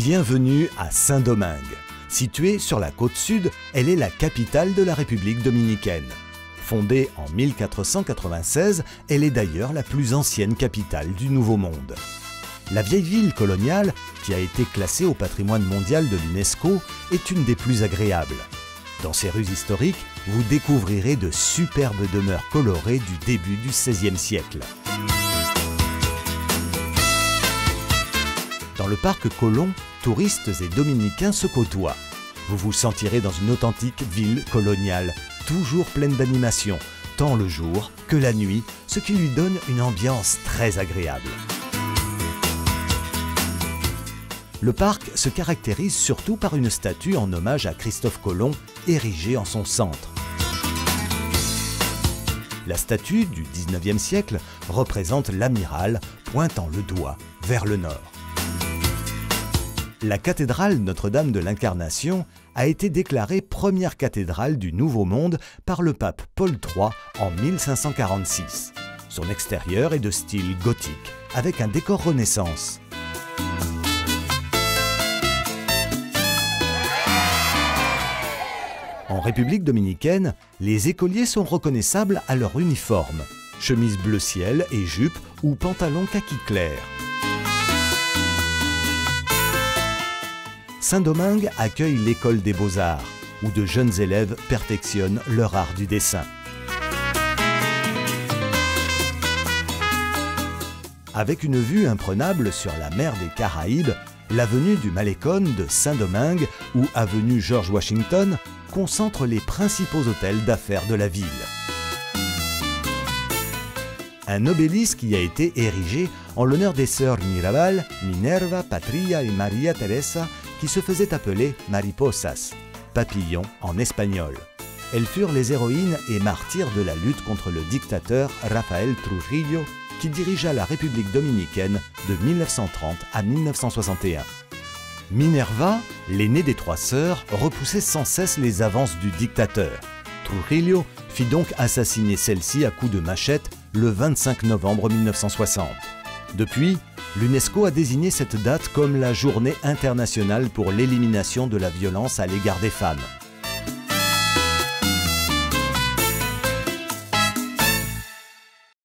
Bienvenue à Saint-Domingue. Située sur la côte sud, elle est la capitale de la République dominicaine. Fondée en 1496, elle est d'ailleurs la plus ancienne capitale du Nouveau Monde. La vieille ville coloniale, qui a été classée au patrimoine mondial de l'UNESCO, est une des plus agréables. Dans ses rues historiques, vous découvrirez de superbes demeures colorées du début du XVIe siècle. Dans le parc Colomb, touristes et dominicains se côtoient. Vous vous sentirez dans une authentique ville coloniale, toujours pleine d'animation, tant le jour que la nuit, ce qui lui donne une ambiance très agréable. Le parc se caractérise surtout par une statue en hommage à Christophe Colomb, érigée en son centre. La statue du XIXe siècle représente l'amiral pointant le doigt vers le nord. La cathédrale Notre-Dame de l'Incarnation a été déclarée première cathédrale du Nouveau Monde par le pape Paul III en 1546. Son extérieur est de style gothique, avec un décor Renaissance. En République dominicaine, les écoliers sont reconnaissables à leur uniforme, chemise bleu ciel et jupe ou pantalon kaki clair. Saint-Domingue accueille l'école des beaux-arts, où de jeunes élèves perfectionnent leur art du dessin. Avec une vue imprenable sur la mer des Caraïbes, l'avenue du Malecón de Saint-Domingue ou avenue George Washington concentre les principaux hôtels d'affaires de la ville. Un obélisque y a été érigé en l'honneur des sœurs Mirabal, Minerva, Patria et Maria Teresa, qui se faisaient appeler mariposas, papillons en espagnol. Elles furent les héroïnes et martyrs de la lutte contre le dictateur Rafael Trujillo, qui dirigea la République dominicaine de 1930 à 1961. Minerva, l'aînée des trois sœurs, repoussait sans cesse les avances du dictateur. Trujillo fit donc assassiner celle-ci à coups de machette le 25 novembre 1960. Depuis, l'UNESCO a désigné cette date comme la Journée internationale pour l'élimination de la violence à l'égard des femmes.